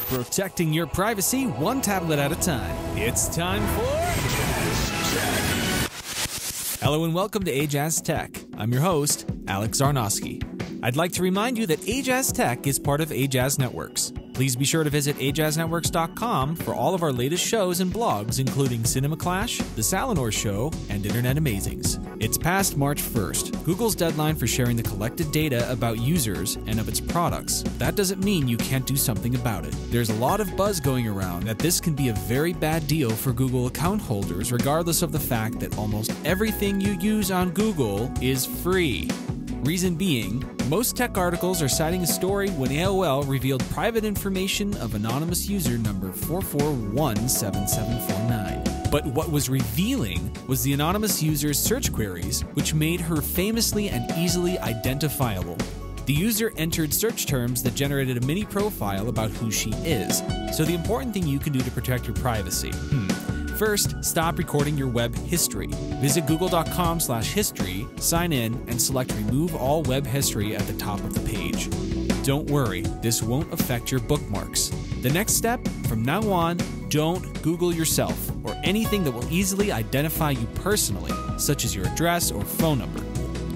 protecting your privacy one tablet at a time. It's time for Ajazz Tech. Hello and welcome to Ajazz Tech. I'm your host, Alex Zarnowski. I'd like to remind you that Ajazz Tech is part of Ajazz Networks. Please be sure to visit AjazzNetworks.com for all of our latest shows and blogs, including Cinema Clash, The Salinor Show, and Internet Amazings. It's past March 1st, Google's deadline for sharing the collected data about users and of its products. That doesn't mean you can't do something about it. There's a lot of buzz going around that this can be a very bad deal for Google account holders, regardless of the fact that almost everything you use on Google is free. Reason being, most tech articles are citing a story when AOL revealed private information of anonymous user number 4417749. But what was revealing was the anonymous user's search queries, which made her famously and easily identifiable. The user entered search terms that generated a mini profile about who she is. So the important thing you can do to protect your privacy. First, stop recording your web history. Visit google.com/history, sign in, and select Remove All Web History at the top of the page. Don't worry, this won't affect your bookmarks. The next step, from now on, don't Google yourself or anything that will easily identify you personally, such as your address or phone number.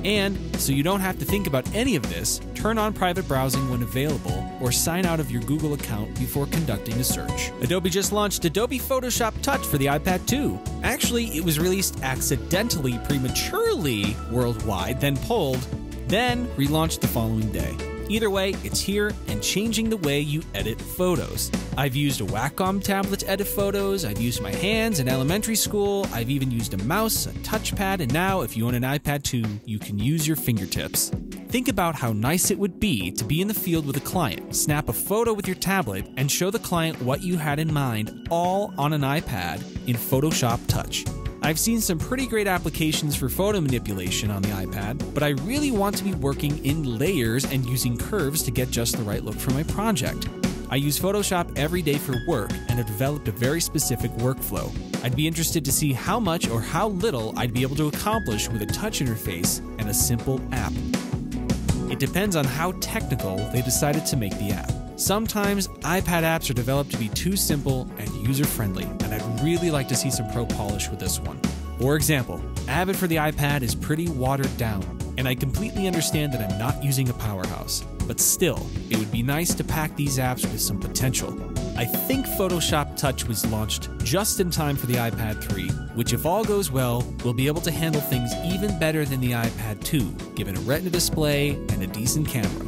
And, so you don't have to think about any of this, turn on private browsing when available, or sign out of your Google account before conducting a search. Adobe just launched Adobe Photoshop Touch for the iPad 2. Actually, it was released accidentally, prematurely worldwide, then pulled, then relaunched the following day. Either way, it's here and changing the way you edit photos. I've used a Wacom tablet to edit photos, I've used my hands in elementary school, I've even used a mouse, a touchpad, and now if you own an iPad 2, you can use your fingertips. Think about how nice it would be to be in the field with a client, snap a photo with your tablet, and show the client what you had in mind, all on an iPad in Photoshop Touch. I've seen some pretty great applications for photo manipulation on the iPad, but I really want to be working in layers and using curves to get just the right look for my project. I use Photoshop every day for work and have developed a very specific workflow. I'd be interested to see how much or how little I'd be able to accomplish with a touch interface and a simple app. It depends on how technical they decided to make the app. Sometimes iPad apps are developed to be too simple and user-friendly, and I'd really like to see some pro polish with this one. For example, Avid for the iPad is pretty watered down, and I completely understand that I'm not using a powerhouse. But still, it would be nice to pack these apps with some potential. I think Photoshop Touch was launched just in time for the iPad 3, which if all goes well, will be able to handle things even better than the iPad 2, given a Retina display and a decent camera.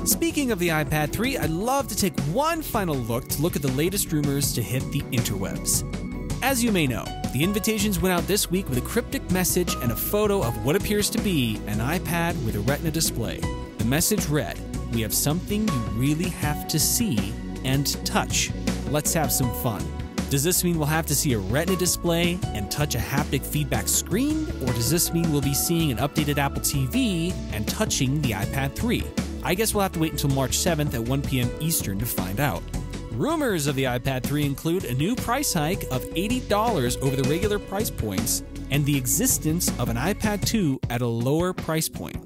Speaking of the iPad 3, I'd love to take one final look at the latest rumors to hit the interwebs. As you may know, the invitations went out this week with a cryptic message and a photo of what appears to be an iPad with a Retina display. The message read, "We have something you really have to see and touch. Let's have some fun." Does this mean we'll have to see a Retina display and touch a haptic feedback screen? Or does this mean we'll be seeing an updated Apple TV and touching the iPad 3? I guess we'll have to wait until March 7th at 1 p.m. Eastern to find out. Rumors of the iPad 3 include a new price hike of $80 over the regular price points and the existence of an iPad 2 at a lower price point.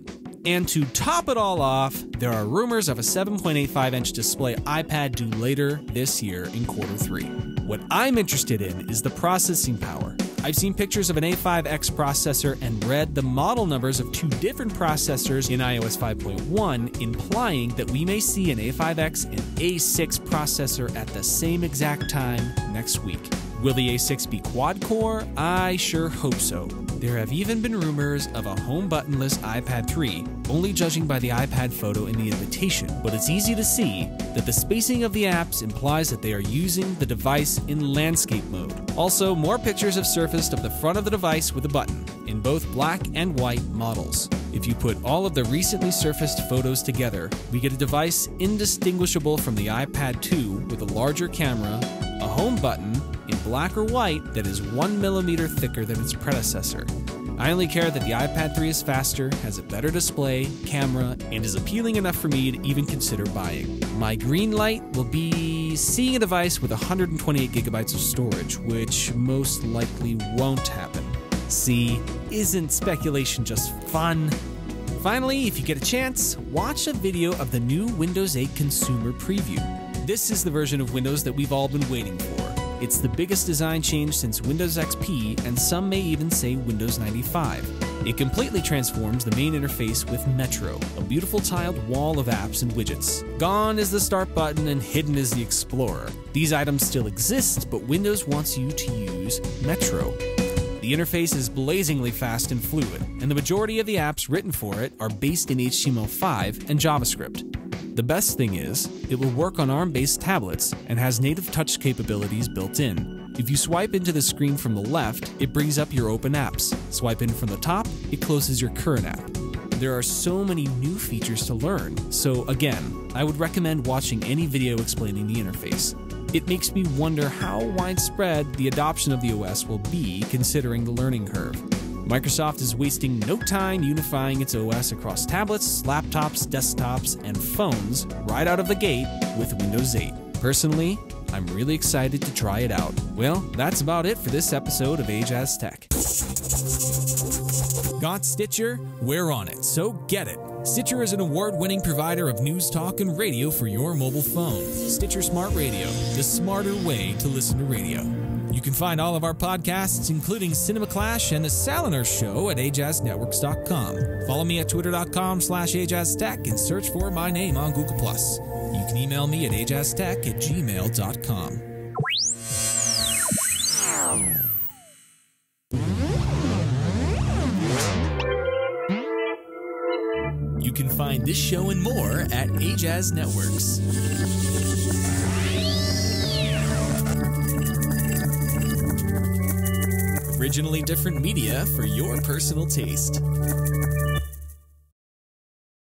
And to top it all off, there are rumors of a 7.85-inch display iPad due later this year in Q3. What I'm interested in is the processing power. I've seen pictures of an A5X processor and read the model numbers of two different processors in iOS 5.1, implying that we may see an A5X and A6 processor at the same exact time next week. Will the A6 be quad-core? I sure hope so. There have even been rumors of a home buttonless iPad 3, only judging by the iPad photo in the invitation, but it's easy to see that the spacing of the apps implies that they are using the device in landscape mode. Also, more pictures have surfaced of the front of the device with a button, in both black and white models. If you put all of the recently surfaced photos together, we get a device indistinguishable from the iPad 2 with a larger camera, a home button, in black or white that is 1 millimeter thicker than its predecessor. I only care that the iPad 3 is faster, has a better display, camera, and is appealing enough for me to even consider buying. My green light will be seeing a device with 128 gigabytes of storage, which most likely won't happen. See, isn't speculation just fun? Finally, if you get a chance, watch a video of the new Windows 8 consumer preview. This is the version of Windows that we've all been waiting for. It's the biggest design change since Windows XP, and some may even say Windows 95. It completely transforms the main interface with Metro, a beautiful tiled wall of apps and widgets. Gone is the Start button and hidden is the Explorer. These items still exist, but Windows wants you to use Metro. The interface is blazingly fast and fluid, and the majority of the apps written for it are based in HTML5 and JavaScript. The best thing is, it will work on ARM-based tablets and has native touch capabilities built in. If you swipe into the screen from the left, it brings up your open apps. Swipe in from the top, it closes your current app. There are so many new features to learn, so again, I would recommend watching any video explaining the interface. It makes me wonder how widespread the adoption of the OS will be considering the learning curve. Microsoft is wasting no time unifying its OS across tablets, laptops, desktops, and phones right out of the gate with Windows 8. Personally, I'm really excited to try it out. Well, that's about it for this episode of Ajazz Tech. Got Stitcher? We're on it, so get it. Stitcher is an award-winning provider of news, talk, and radio for your mobile phone. Stitcher Smart Radio, the smarter way to listen to radio. You can find all of our podcasts, including Cinema Clash and The Salinar Show, at AjazzNetworks.com. Follow me at twitter.com/AjazzTech and search for my name on Google+. You can email me at ajazztech@gmail.com. You can find this show and more at Ajazz Networks. Originally different media for your personal taste.